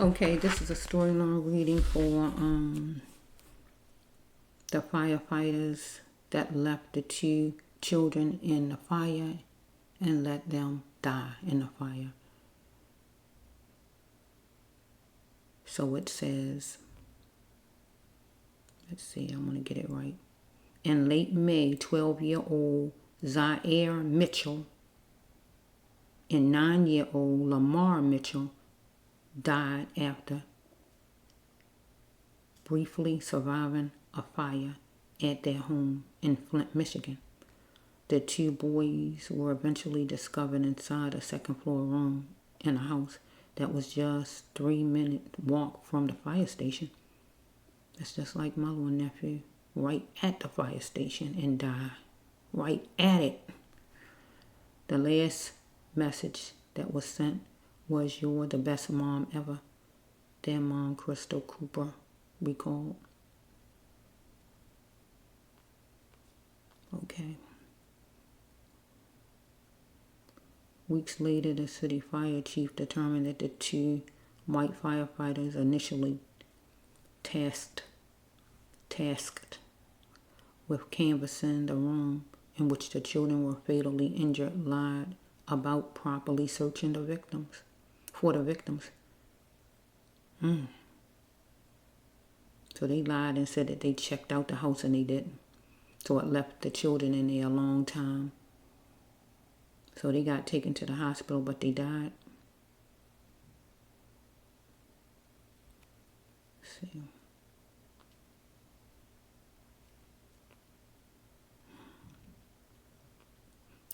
Okay, this is a storyline reading for the firefighters that left the 2 children in the fire and let them die in the fire. So it says, let's see, I'm going to get it right. In late May, 12-year-old Zaire Mitchell and 9-year-old Lamar Mitchell died after briefly surviving a fire at their home in Flint, Michigan. The 2 boys were eventually discovered inside a second-floor room in a house that was just 3-minute walk from the fire station. It's just like my little nephew, right at the fire station and died. Right at it. The last message that was sent was, "You're the best mom ever." Their mom, Crystal Cooper, recalled. Okay. Weeks later, the city fire chief determined that the 2 white firefighters initially tasked with canvassing the room in which the children were fatally injured lied about properly searching the victims. So they lied and said that they checked out the house and they didn't. So it left the children in there a long time. So they got taken to the hospital, but they died. Let's see.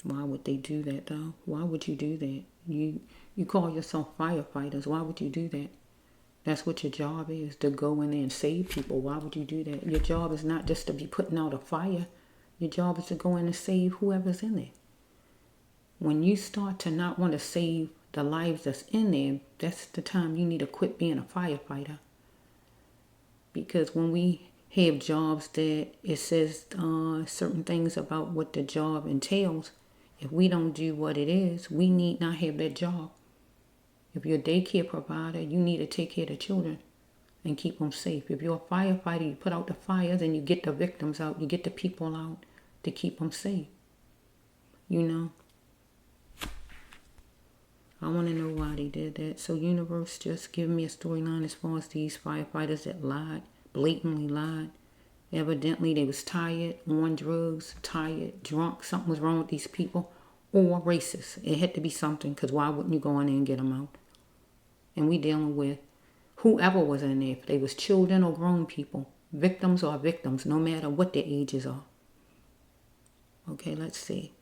Why would they do that, though? Why would you do that? You call yourself firefighters. Why would you do that? That's what your job is, to go in there and save people. Why would you do that? Your job is not just to be putting out a fire. Your job is to go in and save whoever's in there. When you start to not want to save the lives that's in there, that's the time you need to quit being a firefighter. Because when we have jobs that it says certain things about what the job entails, if we don't do what it is, we need not have that job. If you're a daycare provider, you need to take care of the children and keep them safe. If you're a firefighter, you put out the fires and you get the victims out, you get the people out to keep them safe. You know? I want to know why they did that. So universe, just give me a storyline as far as these firefighters that lied, blatantly lied. Evidently they was tired, on drugs, tired, drunk. Something was wrong with these people. Or racist. It had to be something, because why wouldn't you go in there and get them out? And we dealing with whoever was in there. If they was children or grown people. Victims are victims, no matter what their ages are. Okay, let's see.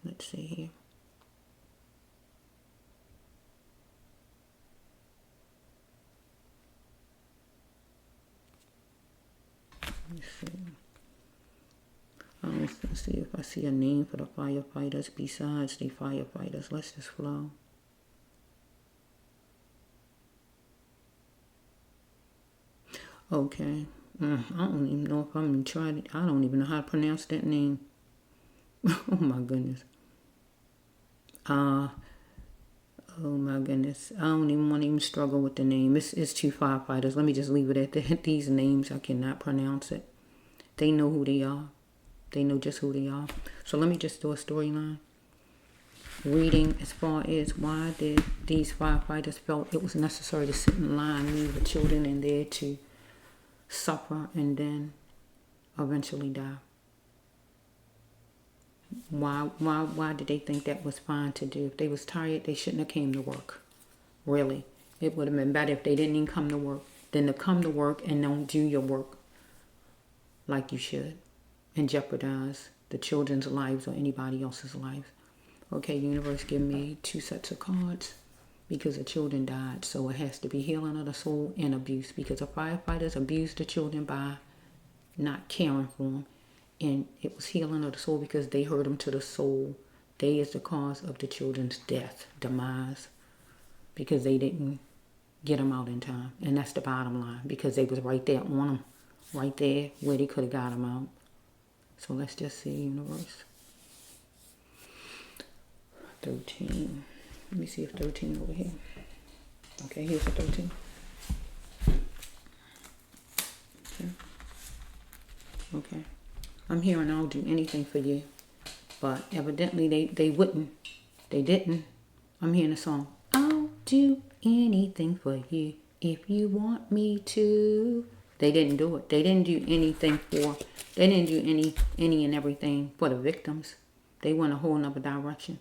Let's see here. Let's see. Let's see if I see a name for the firefighters besides the firefighters. Let's just flow. Okay. I don't even know if I'm even trying it. I don't even know how to pronounce that name. Oh my goodness. Oh my goodness. I don't even want to even struggle with the name. It's 2 firefighters. Let me just leave it at that. These names, I cannot pronounce it. They know who they are. They know just who they are. So let me just do a storyline. Reading as far as why did these firefighters felt it was necessary to sit in line and leave the children in there to suffer and then eventually die. Why did they think that was fine to do? If they was tired, they shouldn't have came to work. Really. It would have been better if they didn't even come to work than to come to work and don't do your work like you should and jeopardize the children's lives or anybody else's lives. Okay, universe, give me 2 sets of cards because the children died. So it has to be healing of the soul and abuse, because the firefighters abused the children by not caring for them. And it was healing of the soul because they hurt them to the soul. They is the cause of the children's death, demise, because they didn't get them out in time. And that's the bottom line, because they was right there on them, right there where they could have got them out. So let's just see, universe. 13. Let me see if 13 over here. Okay, here's the 13. Okay. I'm hearing I'll do anything for you. But evidently they wouldn't. They didn't. I'm hearing a song. I'll do anything for you if you want me to. They didn't do it. They didn't do anything for, they didn't do any and everything for the victims. They went a whole nother direction.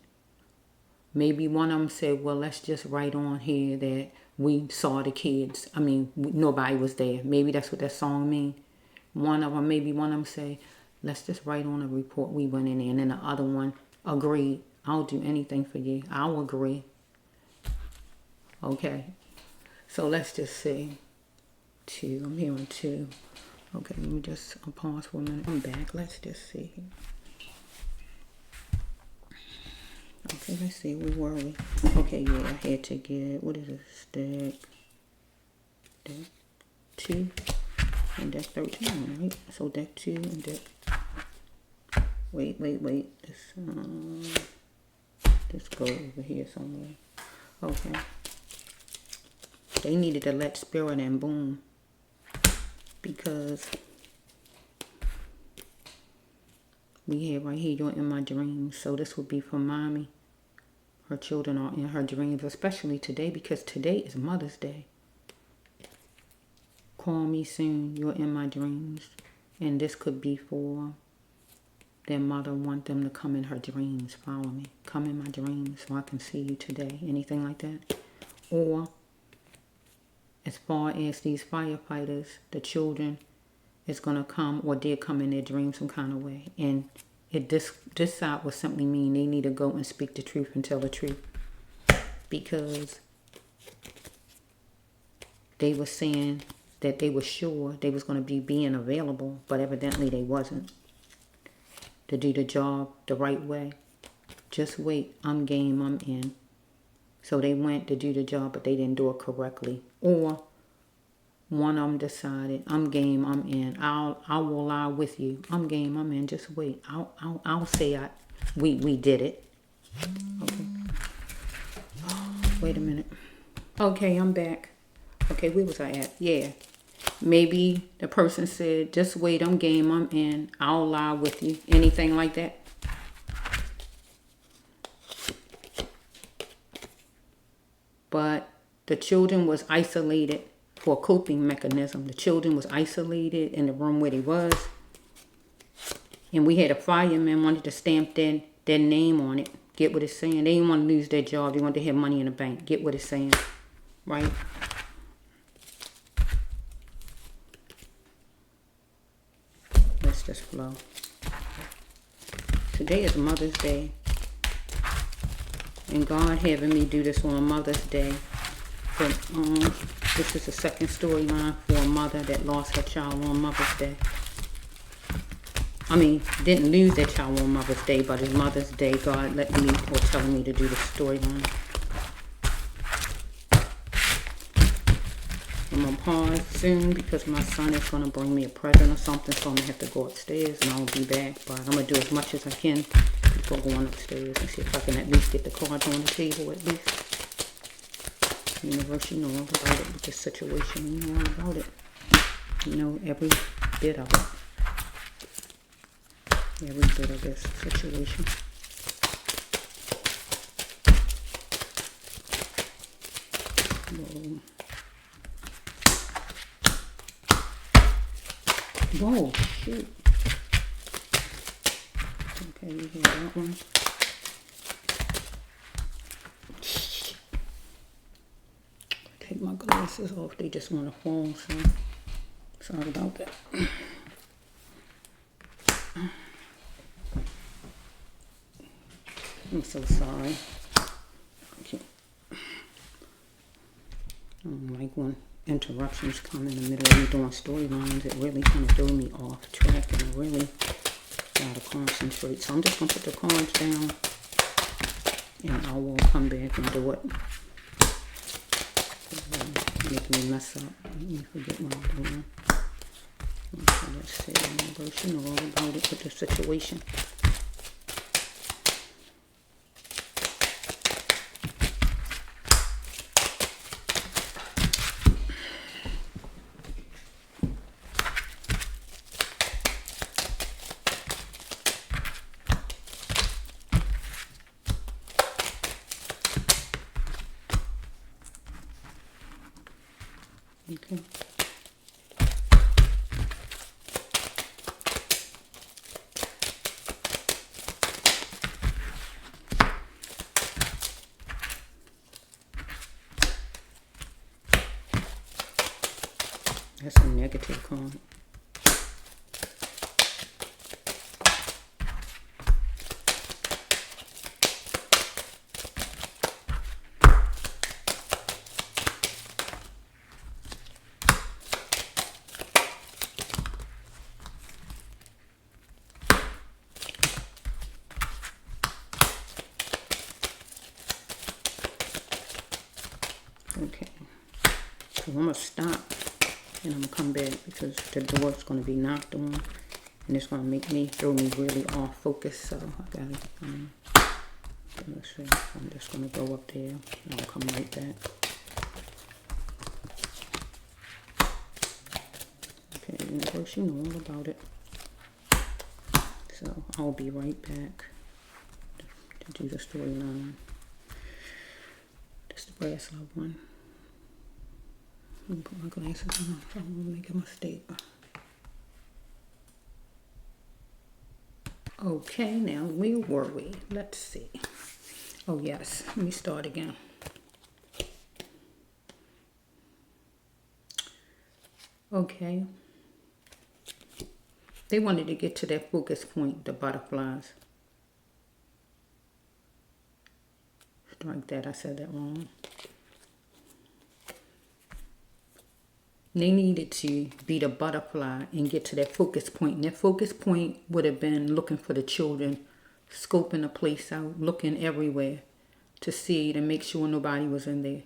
Maybe one of them said, well, let's just write on here that we saw the kids. I mean, nobody was there. Maybe that's what that song means. Maybe one of them say, let's just write on a report we went in there. And then the other one agreed, I'll do anything for you. I'll agree. Okay. So let's just see. 2. I'm hearing 2. Okay, let me just pause for a minute. I'm back. Let's just see. Okay, let's see. Where were we? Okay, yeah, I had to get, what is it? Deck 2 and deck 13, right? So deck 2 and deck... Wait. This go over here somewhere. Okay. They needed to let spirit and boom. Because we have right here, you're in my dreams. So this would be for mommy. Her children are in her dreams, especially today, because today is Mother's Day. Call me soon, you're in my dreams. And this could be for their mother, want them to come in her dreams, follow me. Come in my dreams so I can see you today. Anything like that. Or as far as these firefighters, the children is going to come or did come in their dreams some kind of way. And this side would simply mean they need to go and speak the truth and tell the truth. Because they were saying that they were sure they was going to be being available, but evidently they wasn't. To do the job the right way. Just wait, I'm game, I'm in. So they went to do the job, but they didn't do it correctly. Or one of them decided, I'm game, I'm in. I will lie with you. I'm game, I'm in. Just wait. I'll say we did it. Okay. Wait a minute. Okay, I'm back. Okay, where was I at? Yeah. Maybe the person said, just wait, I'm game, I'm in. I'll lie with you. Anything like that? But the children was isolated for a coping mechanism. The children was isolated in the room where they was. And we had a fireman wanted to stamp their name on it. Get what it's saying? They didn't want to lose their job. They wanted to have money in the bank. Get what it's saying? Right? Let's just flow. Today is Mother's Day. And God having me do this on Mother's Day. But this is the second storyline for a mother that lost her child on Mother's Day. I mean, didn't lose their child on Mother's Day, but it's Mother's Day. God let me, or telling me to do this storyline. I'm going to pause soon because my son is going to bring me a present or something, so I'm going to have to go upstairs and I'll be back. But I'm going to do as much as I can before going upstairs and see if I can at least get the cards on the table at least. Universe, you know all about it with this situation. You know all about it. You know every bit of it. Every bit of this situation. Whoa. Whoa, shoot. Okay, you hear that one? Take my glasses off. They just want to fall, so sorry about that. I'm so sorry. Okay. I don't like when interruptions come in the middle of me doing storylines. It really kind of threw me off track and I really got to concentrate. So I'm just going to put the cards down and I will come back and do it. Make me mess up. Let me forget what I'm doing. Okay, let's see. Universe, you know all about it with the situation. Okay. That's a negative card. Okay. So I'm going to stop and I'm going to come back because the door's going to be knocked on and it's going to make me, throw me really off focus. So I got to, let's see, I'm just going to go up there and I'll come right back. Okay, universe, you know all about it. So I'll be right back to do the storyline. This is the brass love one. I'm going to put my glasses on so I won't make a mistake. Okay, now where were we? Let's see. Oh yes, let me start again. Okay. They wanted to get to that focus point, the butterflies. Like that, I said that wrong. They needed to be the butterfly and get to that focus point. And that focus point would have been looking for the children, scoping the place out, looking everywhere to see, to make sure nobody was in there.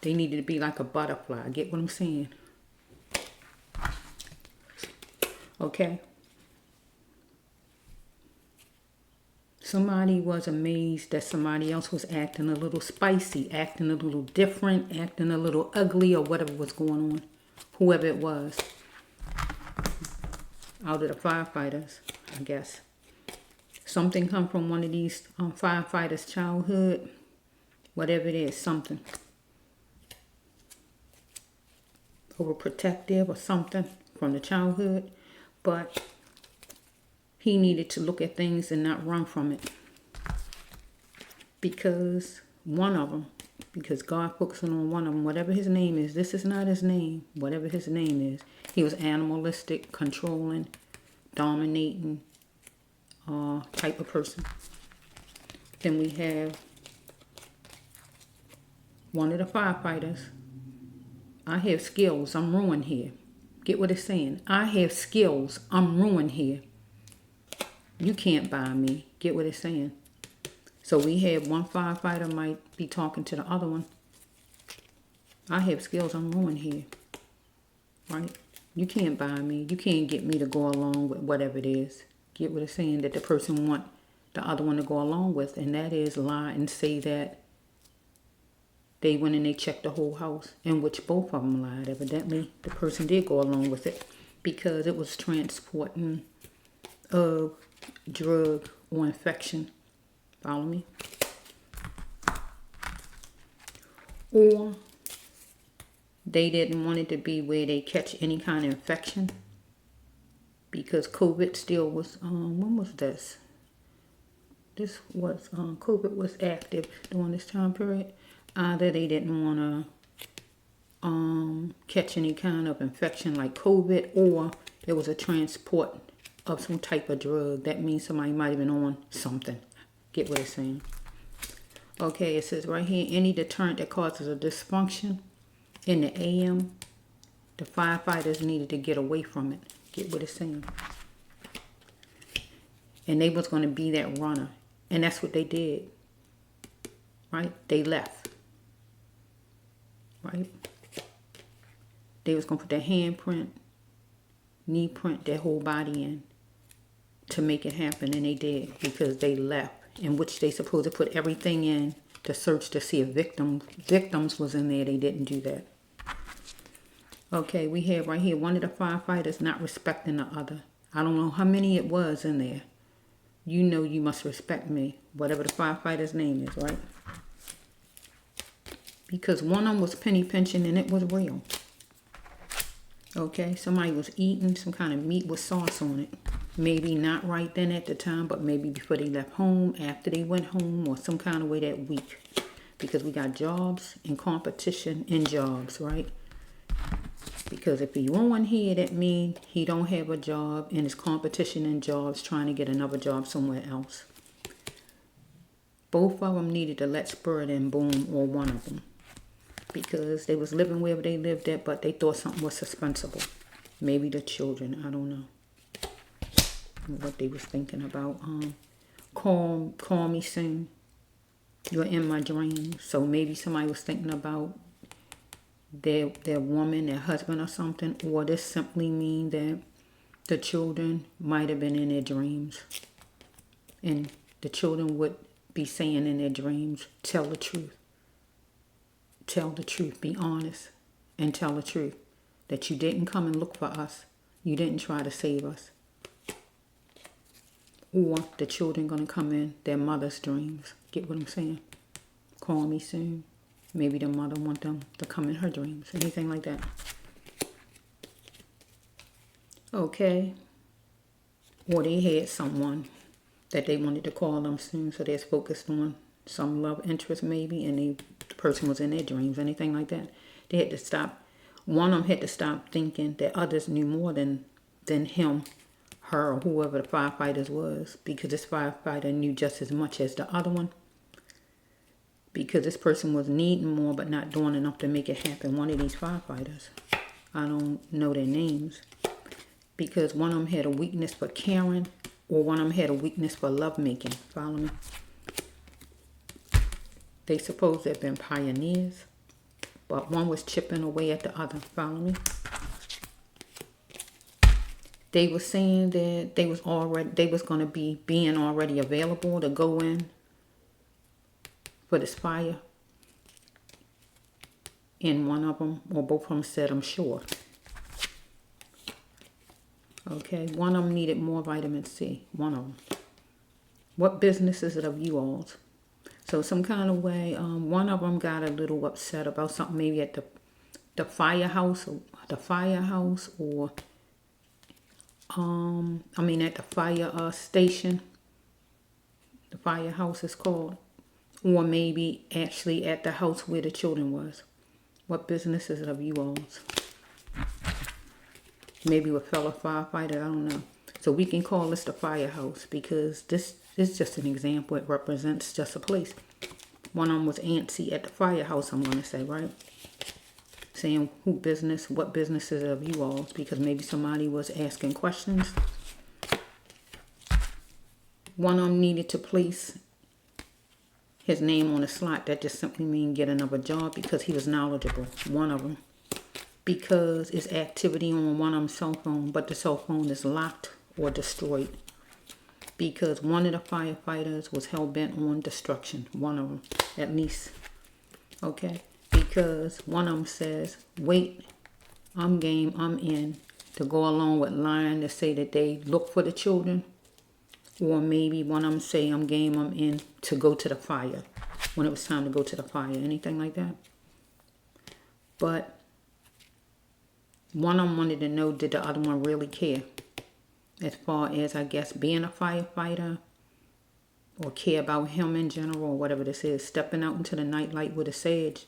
They needed to be like a butterfly. Get what I'm saying? Okay. Somebody was amazed that somebody else was acting a little spicy, acting a little different, acting a little ugly or whatever was going on. Whoever it was. Out of the firefighters, I guess. Something come from one of these firefighters' childhood. Whatever it is, something. Overprotective or something from the childhood. But he needed to look at things and not run from it. Because one of them, because God focusing on one of them, whatever his name is, this is not his name, whatever his name is, he was animalistic, controlling, dominating type of person. Then we have one of the firefighters. I have skills, I'm ruined here. Get what it's saying? I have skills, I'm ruined here. You can't buy me. Get what it's saying? So we have one firefighter might be talking to the other one. I have skills, I'm ruined here. Right? You can't buy me. You can't get me to go along with whatever it is. Get what it's saying? That the person want the other one to go along with. And that is lie and say that they went and they checked the whole house. In which both of them lied. Evidently, the person did go along with it. Because it was transporting of drug or infection. Follow me? Or they didn't want it to be where they catch any kind of infection. Because COVID still was, when was this? This was, COVID was active during this time period. Either they didn't want to catch any kind of infection like COVID, or there was a transport of some type of drug. That means somebody might have been on something. Get what it's saying? Okay, it says right here, any deterrent that causes a dysfunction in the AM, the firefighters needed to get away from it. Get what it's saying? And they was going to be that runner. And that's what they did. Right? They left. Right? They was going to put their handprint, knee print, their whole body in to make it happen. And they did, because they left. In which they supposed to put everything in to search to see if victims was in there. They didn't do that. Okay, we have right here one of the firefighters not respecting the other. I don't know how many it was in there. You know you must respect me. Whatever the firefighter's name is, right? Because one of them was penny pinching and it was real. Okay, somebody was eating some kind of meat with sauce on it. Maybe not right then at the time, but maybe before they left home, after they went home, or some kind of way that week. Because we got jobs and competition in jobs, right? Because if he won't here, that means he don't have a job and it's competition in jobs trying to get another job somewhere else. Both of them needed to let spirit in, boom, or one of them. Because they was living wherever they lived at, but they thought something was suspenseful. Maybe the children, I don't know what they was thinking about. Call me soon. You're in my dreams. So maybe somebody was thinking about their woman, their husband or something. Or this simply mean that the children might have been in their dreams. And the children would be saying in their dreams, tell the truth. Tell the truth. Be honest and tell the truth. That you didn't come and look for us. You didn't try to save us. Or the children going to come in their mother's dreams. Get what I'm saying? Call me soon. Maybe the mother want them to come in her dreams. Anything like that. Okay. Or they had someone that they wanted to call them soon. So they're focused on some love interest maybe. And the person was in their dreams. Anything like that. They had to stop. One of them had to stop thinking that others knew more than him, her, or whoever the firefighters was. Because this firefighter knew just as much as the other one. Because this person was needing more but not doing enough to make it happen. One of these firefighters. I don't know their names. Because one of them had a weakness for caring. Or one of them had a weakness for lovemaking. Follow me? They supposed to have been pioneers. But one was chipping away at the other. Follow me? They were saying that they was going to be being already available to go in for this fire. And one of them, or both of them said, I'm sure. Okay, one of them needed more vitamin C. One of them. What business is it of you all's? So some kind of way, one of them got a little upset about something maybe at the firehouse, or at the fire station. The firehouse is called. Or maybe actually at the house where the children was. What business is it of you all's? Maybe with fellow firefighter, I don't know. So we can call this the firehouse because this is just an example. It represents just a place. One of them was antsy at the firehouse, I'm going to say, right? Saying what business is it of you all's? Because maybe somebody was asking questions. One of them needed to place his name on a slot. That just simply means get another job because he was knowledgeable. One of them. Because it's activity on one of them's cell phone, but the cell phone is locked or destroyed. Because one of the firefighters was hell-bent on destruction. One of them, at least. Okay? Because one of them says, wait, I'm game, I'm in. To go along with lying to say that they look for the children. Or maybe one of them say, I'm game, I'm in. To go to the fire. When it was time to go to the fire. Anything like that. But one of them wanted to know, did the other one really care? As far as, I guess, being a firefighter. Or care about him in general, or whatever this is. Stepping out into the nightlight with a sage.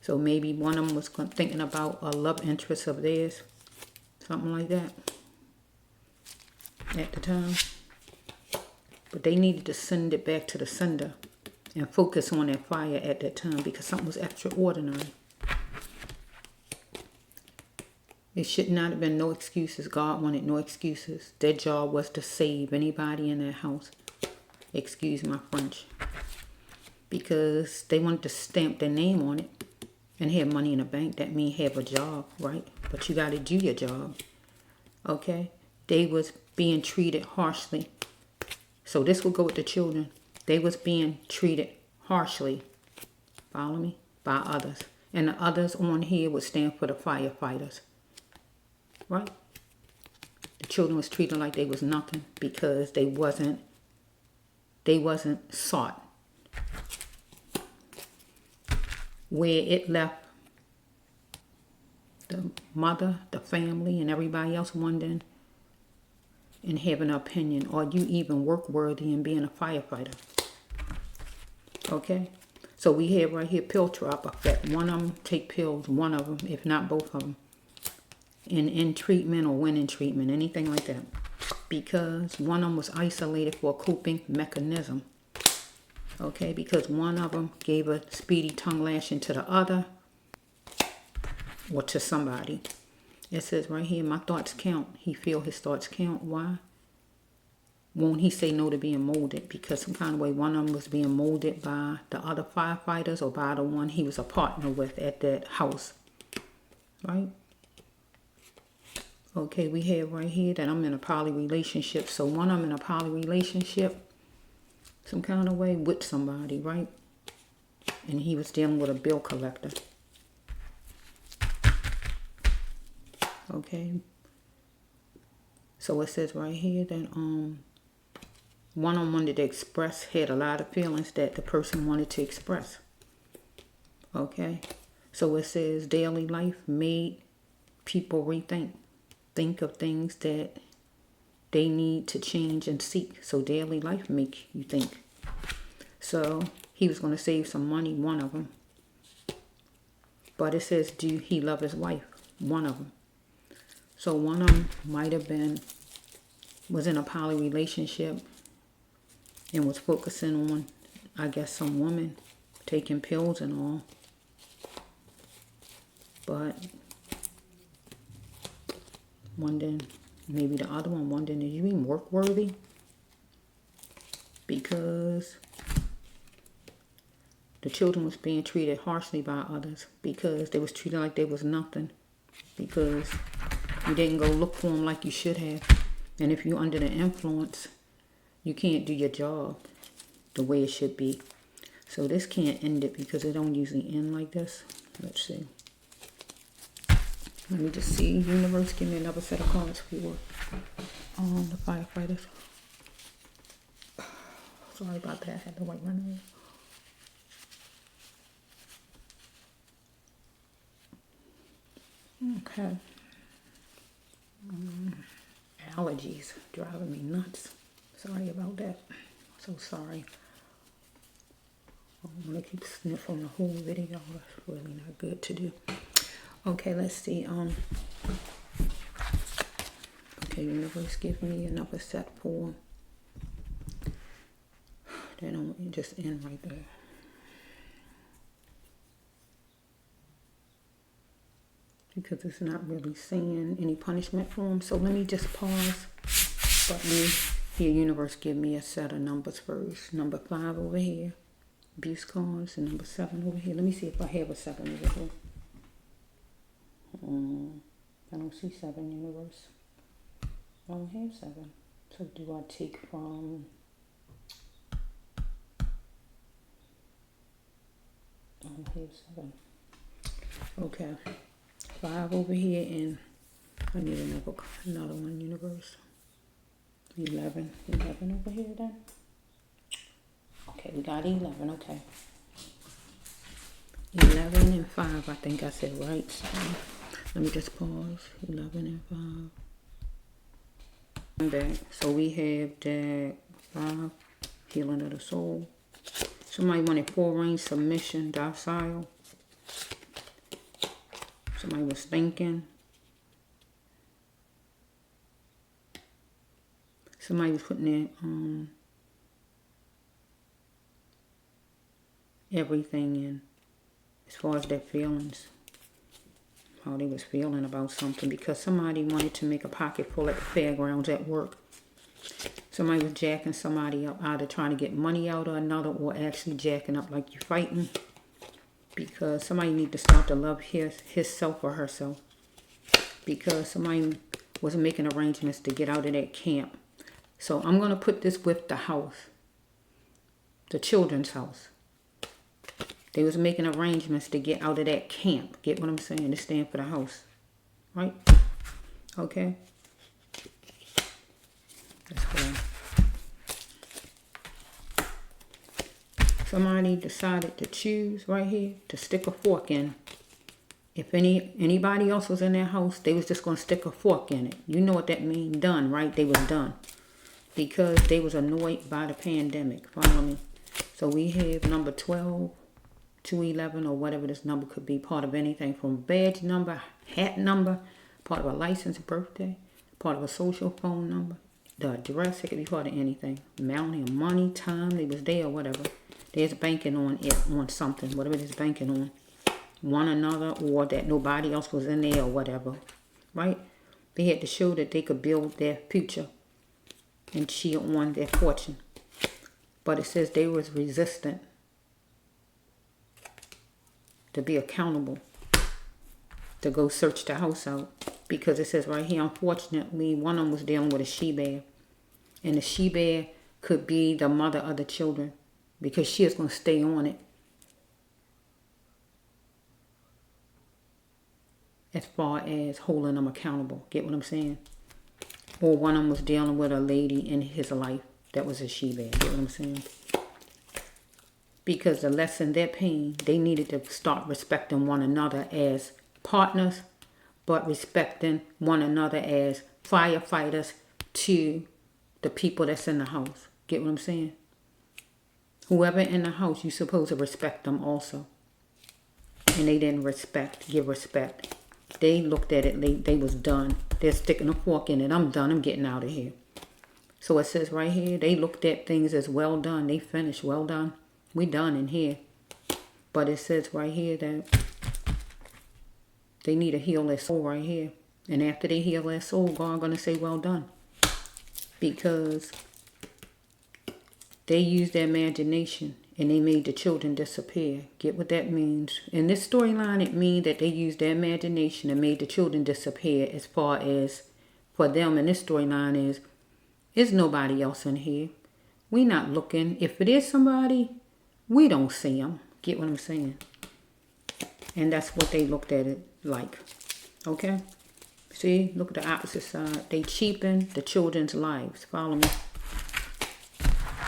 So maybe one of them was thinking about a love interest of theirs. Something like that. At the time. But they needed to send it back to the sender. And focus on that fire at that time. Because something was extraordinary. It should not have been no excuses. God wanted no excuses. Their job was to save anybody in that house. Excuse my French. Because they wanted to stamp their name on it. And have money in the bank. That means have a job, right? But you got to do your job. Okay? They was being treated harshly. So this will go with the children. They was being treated harshly. Follow me? By others. And the others on here would stand for the firefighters. Right? The children was treated like they was nothing because they wasn't sought. Where it left mother, the family, and everybody else wondering and having an opinion, are you even work worthy in being a firefighter? Okay, so we have right here pill drop effect. One of them take pills, one of them, if not both of them, in treatment or when in treatment, anything like that, because one of them was isolated for a coping mechanism. Okay, because one of them gave a speedy tongue lashing to the other or to somebody. It says right here, my thoughts count. He feel his thoughts count. Why? Won't he say no to being molded? Because some kind of way one of them was being molded by the other firefighters or by the one he was a partner with at that house. Right? Okay, we have right here that I'm in a poly relationship. So one of them in a poly relationship, some kind of way with somebody, right? And he was dealing with a bill collector. Okay. So it says right here that one on one that express had a lot of feelings that the person wanted to express. Okay. So it says daily life made people rethink. Think of things that they need to change and seek. So daily life make you think. So he was going to save some money, one of them. But it says, do he love his wife? One of them. So one of them might have was in a poly relationship and was focusing on, I guess, some woman taking pills and all. But wondering, maybe the other one wondering, is you even work worthy? Because the children was being treated harshly by others because they was treated like they was nothing. Because you didn't go look for them like you should have. And if you're under the influence, you can't do your job the way it should be. So this can't end it because it don't usually end like this. Let's see. Let me just see. Universe, give me another set of cards for the firefighters. Sorry about that. I had to wipe my nose. Okay. Allergies driving me nuts. Sorry about that. So sorry. I'm gonna keep sniffling the whole video. That's really not good to do. Okay, let's see. Okay, universe, give me another set for. Then I'm just end right there. Because it's not really saying any punishment for him. So let me just pause. But let me hear universe give me a set of numbers first. Number 5 over here. Abuse cards. And number 7 over here. Let me see if I have a 7 over here. I don't see 7, universe. I don't have 7. So do I take from... I don't have 7. Okay. 5 over here, and I need another one, universe. 11 over here then. Okay, we got 11, okay. 11 and 5, I think I said right. So let me just pause. 11 and 5. I'm back. So we have that 5, healing of the soul. Somebody wanted full range, submission, docile. Somebody was thinking. Somebody was putting in everything in as far as their feelings. How they was feeling about something. Because somebody wanted to make a pocket full at the fairgrounds at work. Somebody was jacking somebody up, either trying to get money out of another or actually jacking up like you fighting. Because somebody need to start to love himself or herself. Because somebody was making arrangements to get out of that camp. So I'm going to put this with the house. The children's house. They was making arrangements to get out of that camp. Get what I'm saying? To stand for the house. Right? Okay? Let's go. Somebody decided to choose right here to stick a fork in If anybody else was in their house, they was just going to stick a fork in it. You know what that means? Done, right? They was done. Because they was annoyed by the pandemic. Follow me? So we have number 12, 211, or whatever this number could be. Part of anything from badge number, hat number, part of a license, birthday, part of a social phone number, the address. It could be part of anything. Amount of money, time they was there, or whatever. There's banking on it, on something, whatever it is banking on. One another, or that nobody else was in there, or whatever. Right? They had to show that they could build their future and cheer on their fortune. But it says they was resistant to be accountable, to go search the house out. Because it says right here, unfortunately, one of them was dealing with a she-bear. And the she-bear could be the mother of the children, because she is going to stay on it. As far as holding them accountable. Get what I'm saying? Or one of them was dealing with a lady in his life that was a she-bear. Get what I'm saying? Because to lessen their pain, they needed to start respecting one another as partners, but respecting one another as firefighters to the people that's in the house. Get what I'm saying? Whoever in the house, you're supposed to respect them also. And they didn't give respect. They looked at it, they was done. They're sticking a fork in it. I'm done, I'm getting out of here. So it says right here, they looked at things as well done. They finished, well done. We done in here. But it says right here that they need to heal their soul right here. And after they heal their soul, God going to say, well done. Because they used their imagination and they made the children disappear. Get what that means? In this storyline, it means that they used their imagination and made the children disappear. As far as for them in this storyline is, there's nobody else in here. We not looking. If it is somebody, we don't see them. Get what I'm saying? And that's what they looked at it like. Okay? See? Look at the opposite side. They cheapen the children's lives. Follow me?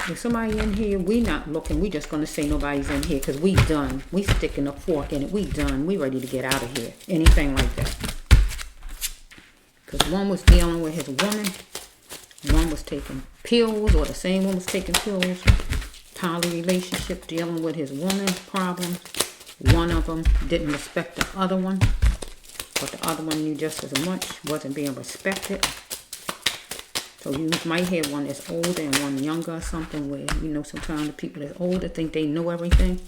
If somebody in here, we not looking. We just going to say nobody's in here because we done. We sticking a fork in it. We done. We ready to get out of here. Anything like that. Because one was dealing with his woman. One was taking pills, or the same one was taking pills. Poly relationship, dealing with his woman problems. One of them didn't respect the other one. But the other one knew just as much. Wasn't being respected. So you might have one that's older and one younger or something where, you know, sometimes the people that's older think they know everything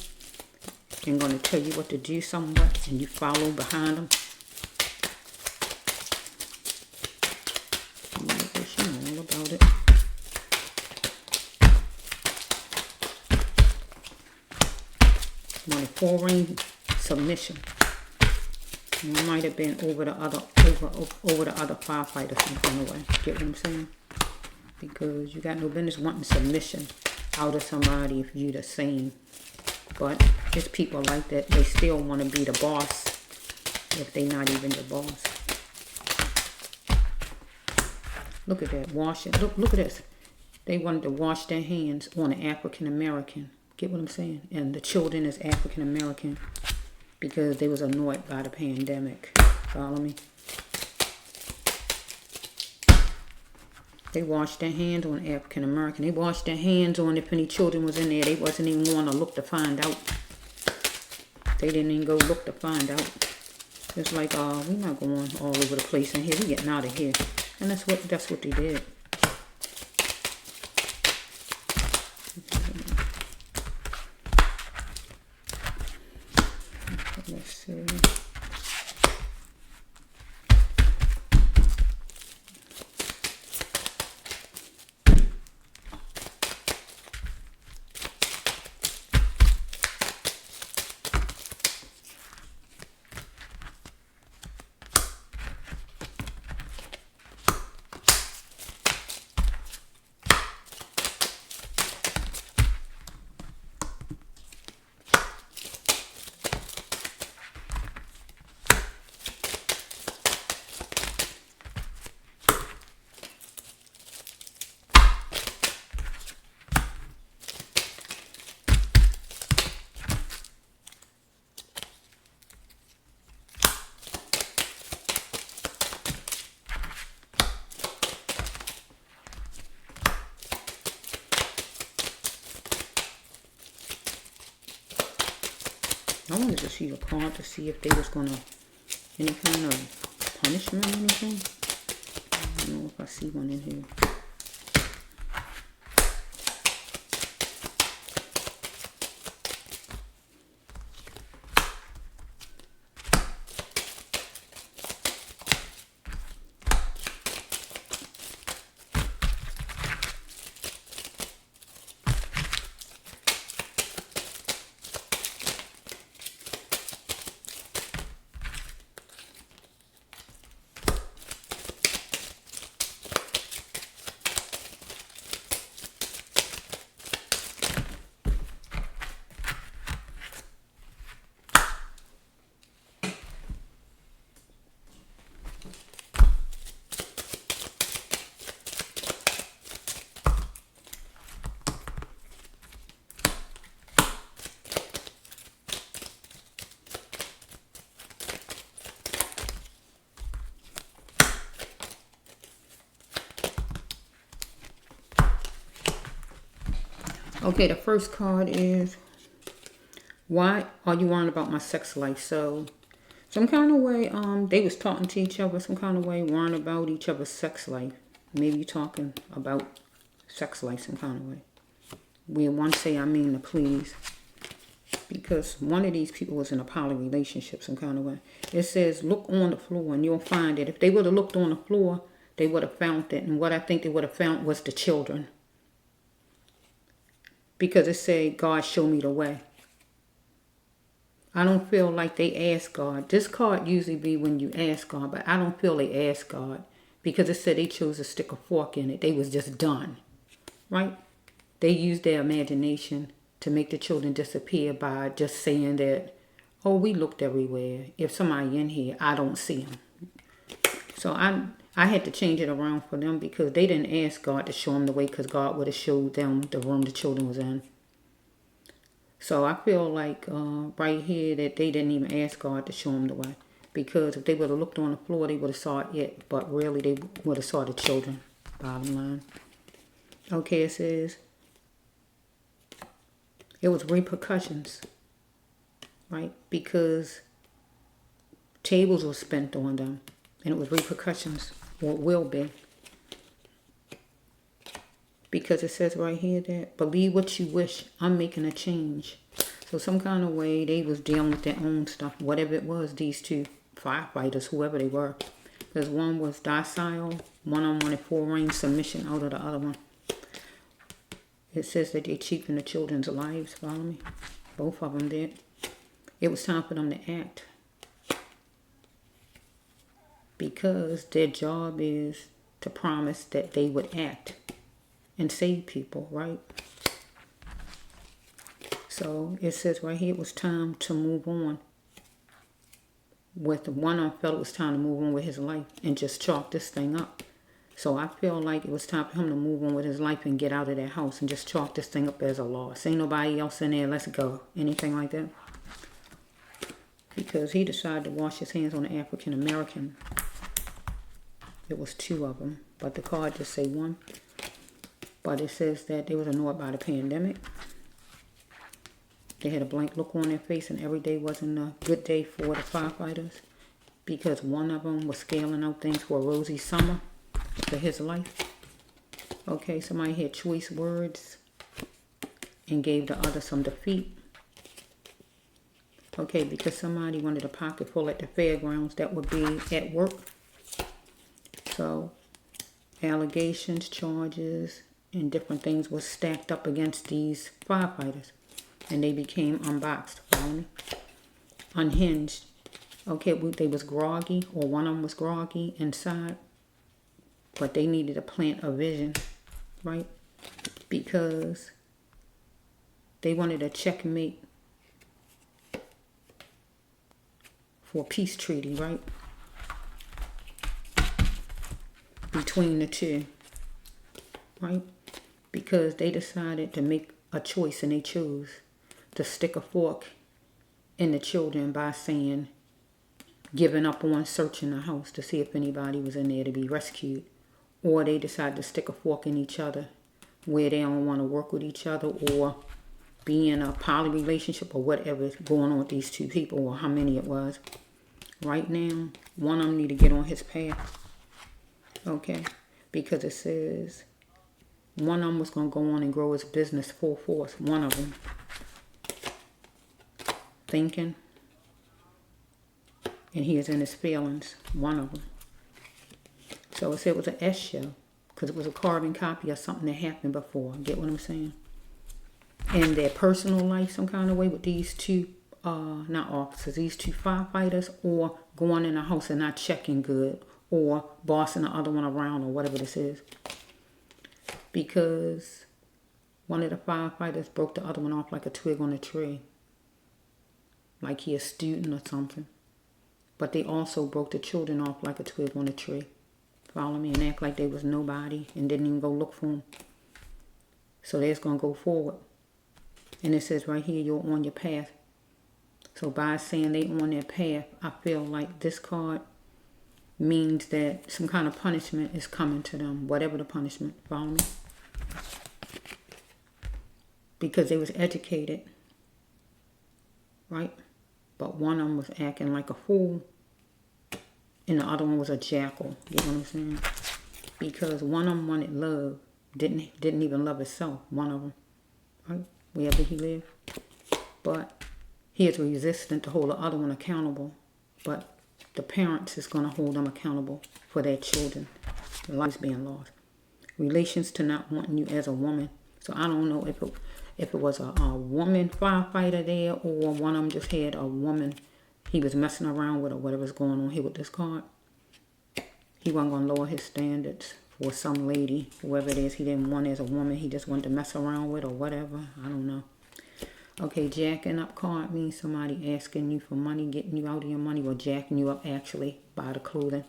and going to tell you what to do somewhat and you follow behind them. She know all about it. One foreign submission. And it might have been over the other firefighters in some way. Get what I'm saying? Because you got no business wanting submission out of somebody if you the same. But there's people like that. They still want to be the boss if they not even the boss. Look at that. Washing. Look at this. They wanted to wash their hands on an African American. Get what I'm saying? And the children is African American because they was annoyed by the pandemic. Follow me? They washed their hands on African American. They washed their hands on if any children was in there. They wasn't even going to look to find out. They didn't even go look to find out. It's like, we're not going all over the place in here. We're getting out of here. And that's what they did. Let's see. I wanted to see the card to see if they was gonna any kind of punishment or anything. I don't know if I see one in here. Okay, the first card is, why are you worrying about my sex life? So, some kind of way, they was talking to each other, some kind of way, worrying about each other's sex life. Maybe talking about sex life some kind of way. We one say, I mean to please. Because one of these people was in a poly relationship some kind of way. It says, look on the floor and you'll find that if they would have looked on the floor, they would have found it. And what I think they would have found was the children. Because it said, God show me the way. I don't feel like they asked God. This card usually be when you ask God, but I don't feel they asked God. Because it said they chose to stick a fork in it. They was just done. Right? They used their imagination to make the children disappear by just saying that, oh, we looked everywhere. If somebody in here, I don't see them. So I had to change it around for them because they didn't ask God to show them the way because God would have showed them the room the children was in. So I feel like right here that they didn't even ask God to show them the way. Because if they would have looked on the floor, they would have saw it. But really, they would have saw the children. Bottom line. Okay, it says, it was repercussions. Right? Because tables were spent on them. And it was repercussions. Or it will be. Because it says right here that, believe what you wish. I'm making a change. So some kind of way they was dealing with their own stuff. Whatever it was, these two firefighters, whoever they were. Because one was docile. One on wanted full range submission out of the other one. It says that they cheapened the children's lives. Follow me? Both of them did. It was time for them to act. Because their job is to promise that they would act and save people, right? So it says right here it was time to move on. With one of them felt it was time to move on with his life and just chalk this thing up. So I feel like it was time for him to move on with his life and get out of that house and just chalk this thing up as a loss. Ain't nobody else in there, let's go. Anything like that. Because he decided to wash his hands on the African American. It was two of them, but the card just say one. But it says that they was annoyed by the pandemic. They had a blank look on their face and every day wasn't a good day for the firefighters. Because one of them was scaling out things for a rosy summer for his life. Okay, somebody had choice words and gave the other some defeat. Okay, because somebody wanted a pocket full at the fairgrounds that would be at work. So, allegations, charges, and different things was stacked up against these firefighters. And they became unboxed, follow me? Unhinged. Okay, they was groggy, or one of them was groggy inside. But they needed to plant a vision, right? Because they wanted a checkmate for a peace treaty, right? Between the two, right? Because they decided to make a choice and they chose to stick a fork in the children by saying, giving up on searching the house to see if anybody was in there to be rescued. Or they decided to stick a fork in each other where they don't want to work with each other or be in a poly relationship or whatever is going on with these two people, or how many it was. Right now, one of them need to get on his path. Okay? Because it says one of them was going to go on and grow his business full force. One of them. Thinking. And he is in his feelings. One of them. So it said it was an S show. Because it was a carbon copy of something that happened before. Get what I'm saying? In their personal life, some kind of way, with these two, not officers, these two firefighters, or going in a house and not checking good, or bossing the other one around, or whatever this is. Because one of the firefighters broke the other one off like a twig on a tree. Like he a student or something. But they also broke the children off like a twig on a tree. Follow me? And act like they was nobody and didn't even go look for them. So they're going to go forward. And it says right here, you're on your path. So by saying they on their path, I feel like this card means that some kind of punishment is coming to them. Whatever the punishment. Follow me? Because they was educated. Right? But one of them was acting like a fool. And the other one was a jackal. You know what I'm saying? Because one of them wanted love. Didn't even love himself. One of them. Right? Wherever he lived. But he is resistant to hold the other one accountable. But the parents is going to hold them accountable for their children. Their lives being lost. Relations to not wanting you as a woman. So I don't know if it was a woman firefighter there, or one of them just had a woman he was messing around with, or whatever's going on here with this card. He wasn't going to lower his standards for some lady, whoever it is he didn't want as a woman. He just wanted to mess around with, or whatever. I don't know. Okay, jacking up card means somebody asking you for money, getting you out of your money, or jacking you up actually by the clothing.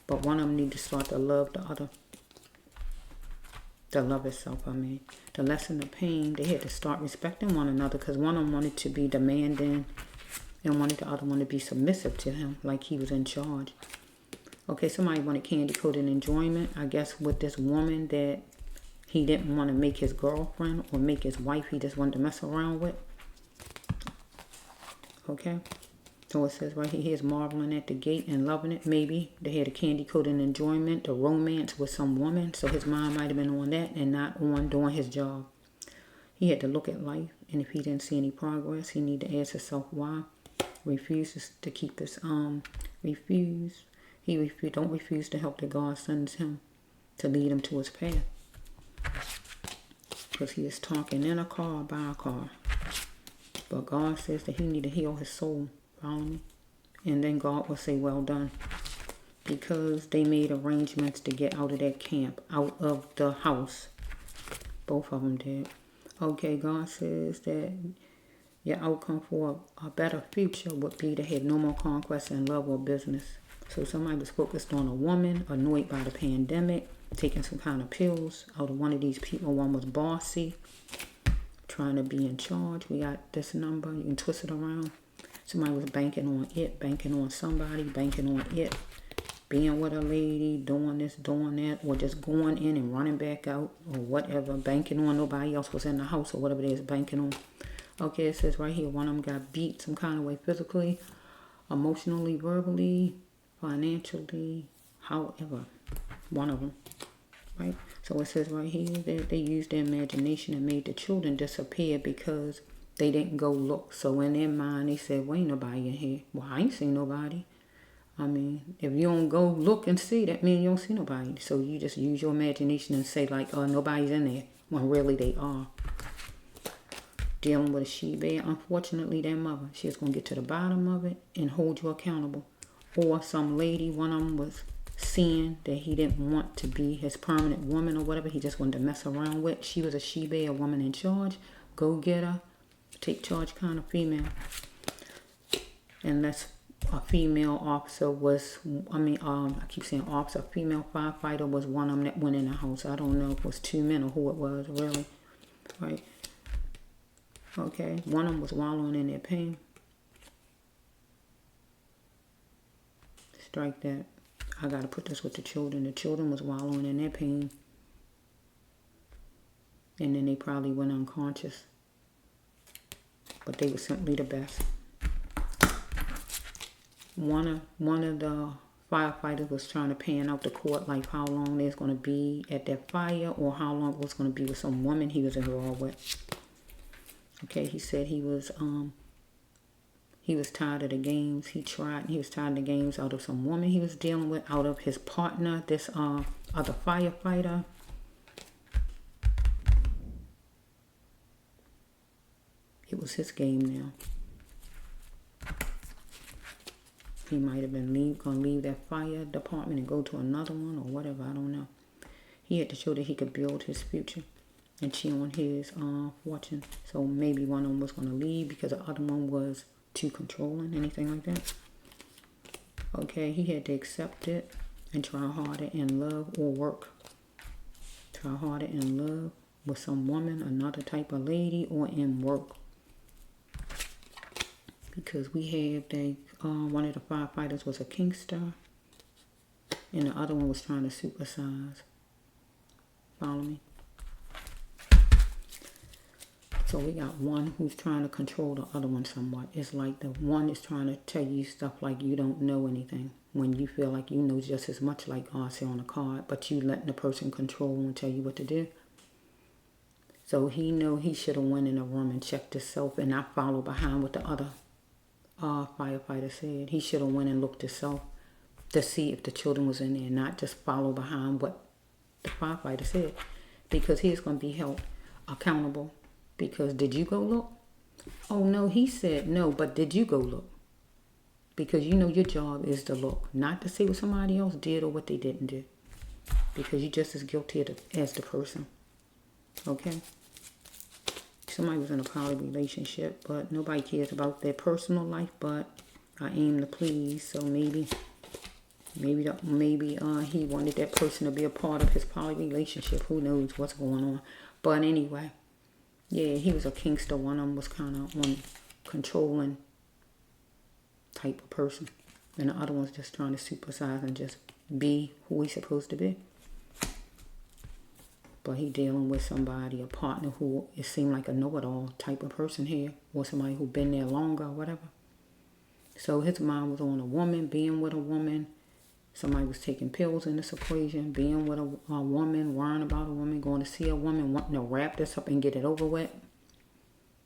But one of them need to start to love the other. To love itself, I mean. To lessen the pain, they had to start respecting one another, because one of them wanted to be demanding and wanted the other one to be submissive to him, like he was in charge. Okay, somebody wanted candy-coated enjoyment. I guess with this woman that he didn't want to make his girlfriend or make his wife. He just wanted to mess around with. Okay. So it says right here, he is marveling at the gate and loving it. Maybe they had a candy-coated enjoyment, a romance with some woman. So his mind might have been on that and not on doing his job. He had to look at life. And if he didn't see any progress, he needed to ask himself why. Refuses to keep his, don't refuse to help that God sends him to lead him to his path. Because he is talking in a car, by a car. But God says that he need to heal his soul. Follow me? And then God will say, well done. Because they made arrangements to get out of that camp, out of the house. Both of them did. Okay, God says that your outcome for a better future would be to have no more conquest in love or business. So somebody was focused on a woman, annoyed by the pandemic, taking some kind of pills. Out of one of these people, one was bossy, trying to be in charge. We got this number. You can twist it around. Somebody was banking on it, banking on somebody, banking on it. Being with a lady, doing this, doing that, or just going in and running back out, or whatever. Banking on nobody else was in the house, or whatever it is, banking on. Okay, it says right here, one of them got beat some kind of way physically, emotionally, verbally, financially, however. One of them, right? So it says right here that they used their imagination and made the children disappear because they didn't go look. So in their mind, they said, well, ain't nobody in here. Well, I ain't seen nobody. I mean, if you don't go look and see, that means you don't see nobody. So you just use your imagination and say like, oh, nobody's in there, when really they are. Dealing with a she-bear, unfortunately, their mother, she's going to get to the bottom of it and hold you accountable. Or some lady, one of them was seeing that he didn't want to be his permanent woman or whatever. He just wanted to mess around with. She was a she-bear, a woman in charge. Go get her. Take charge kind of female. Unless a female officer was, I keep saying officer, a female firefighter was one of them that went in the house. I don't know if it was two men or who it was, really. Right? Okay, one of them was wallowing in their pain. Strike that. I got to put this with the children. The children was wallowing in their pain. And then they probably went unconscious. but they were simply the best. One of the firefighters was trying to pan out the court, like how long there's going to be at that fire, or how long it was going to be with some woman he was involved with. Okay, he said he was tired of the games. He was tired of the games out of some woman he was dealing with, out of his partner, this other firefighter. It was his game now. He might have been going to leave that fire department and go to another one or whatever. I don't know. He had to show that he could build his future and cheat on his fortune. So maybe one of them was going to leave because the other one was too controlling, anything like that. Okay, he had to accept it and try harder in love or work. Try harder in love with some woman, another type of lady, or in work. Because we have one of the firefighters was a kinkster, and the other one was trying to supersize. Follow me? So we got one who's trying to control the other one somewhat. It's like the one is trying to tell you stuff like you don't know anything, when you feel like you know just as much, like God said on the card, but you letting the person control and tell you what to do. So he know he should have went in a room and checked himself and not follow behind what the other firefighter said. He should have went and looked himself to see if the children was in there, not just follow behind what the firefighter said, because he's going to be held accountable. Because did you go look? Oh no, he said no, but did you go look? Because you know your job is to look, not to say what somebody else did or what they didn't do, because you're just as guilty as the person. Okay? Somebody was in a poly relationship, but nobody cares about their personal life, but I aim to please. So maybe he wanted that person to be a part of his poly relationship. Who knows what's going on? But anyway, yeah, he was a kinkster. One of them was kind of one controlling type of person, and the other one's just trying to supersize and just be who he's supposed to be. But he dealing with somebody, a partner who it seemed like a know-it-all type of person here, or somebody who been there longer or whatever. So his mind was on a woman, being with a woman. Somebody was taking pills in this equation, being with a woman, worrying about a woman, going to see a woman, wanting to wrap this up and get it over with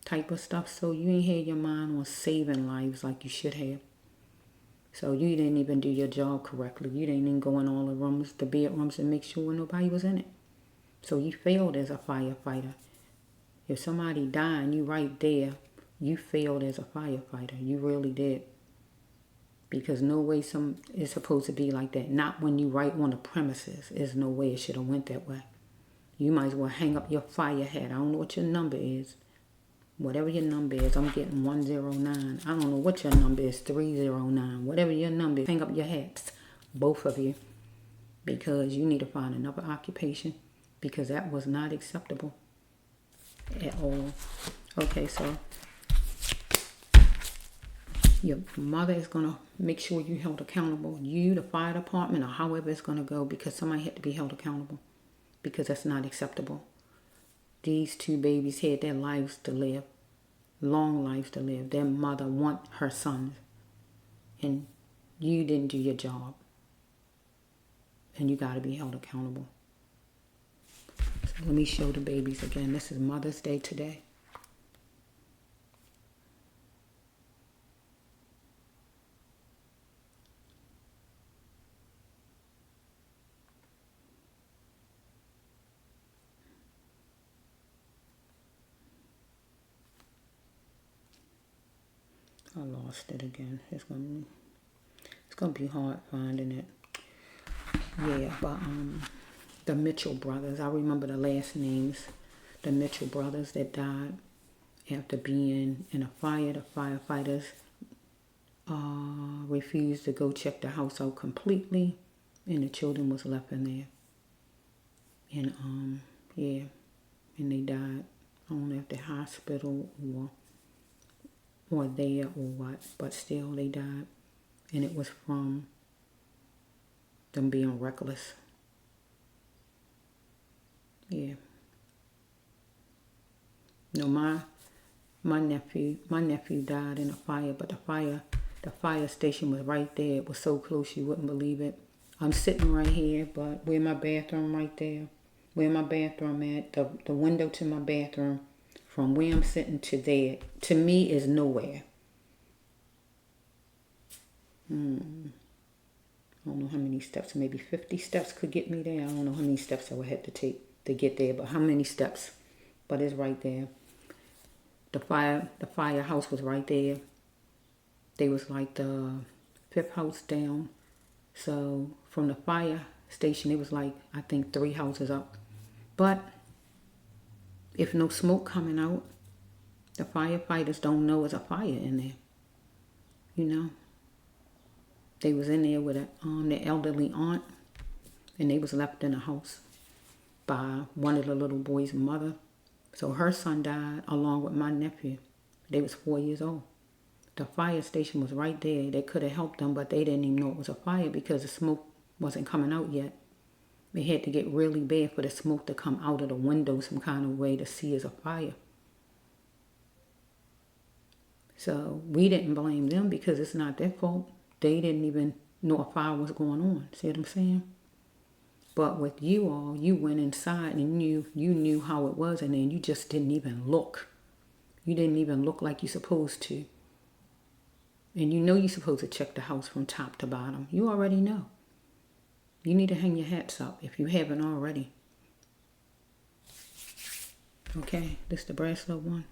type of stuff. So you ain't had your mind on saving lives like you should have. So you didn't even do your job correctly. You didn't even go in all the rooms, the bedrooms, and make sure nobody was in it. So you failed as a firefighter. If somebody died and you right there, you failed as a firefighter. You really did. Because no way it's supposed to be like that. Not when you right on the premises. There's no way it should have went that way. You might as well hang up your fire hat. I don't know what your number is. Whatever your number is, I'm getting 109. I don't know what your number is, 309. Whatever your number is, hang up your hats. Both of you. Because you need to find another occupation. Because that was not acceptable at all. Okay, so your mother is going to make sure you held accountable. You, the fire department, or however it's going to go, because somebody had to be held accountable. Because that's not acceptable. These two babies had their lives to live. Long lives to live. Their mother want her sons. And you didn't do your job. And you got to be held accountable. So let me show the babies again. This is Mother's Day today. I lost it again. It's gonna be hard finding it. Yeah, but the Mitchell brothers. I remember the last names. The Mitchell brothers that died after being in a fire. The firefighters refused to go check the house out completely, and the children was left in there. And yeah, and they died. I don't know if they're hospital or there or what, but still they died. And it was from them being reckless. Yeah. No, my nephew died in a fire, but the fire station was right there. It was so close you wouldn't believe it. I'm sitting right here, but where my bathroom right there, where my bathroom at, the window to my bathroom, from where I'm sitting to there, to me is nowhere. I don't know how many steps, maybe 50 steps could get me there. I don't know how many steps I would have to take to get there, but how many steps? But it's right there. The firehouse was right there. They was like the 5th house down. So from the fire station, it was like, I think 3 houses up. But if no smoke coming out, the firefighters don't know it's a fire in there. You know? They was in there with their elderly aunt, and they was left in a house by one of the little boy's mother. So her son died along with my nephew. They was 4 years old. The fire station was right there. They could have helped them, but they didn't even know it was a fire because the smoke wasn't coming out yet. It had to get really bad for the smoke to come out of the window some kind of way to see it's a fire. So we didn't blame them because it's not their fault. They didn't even know a fire was going on. See what I'm saying? But with you all, you went inside and you knew how it was, and then you just didn't even look. You didn't even look like you're supposed to. And you know you're supposed to check the house from top to bottom. You already know. You need to hang your hats up if you haven't already. Okay, this is the bracelet one.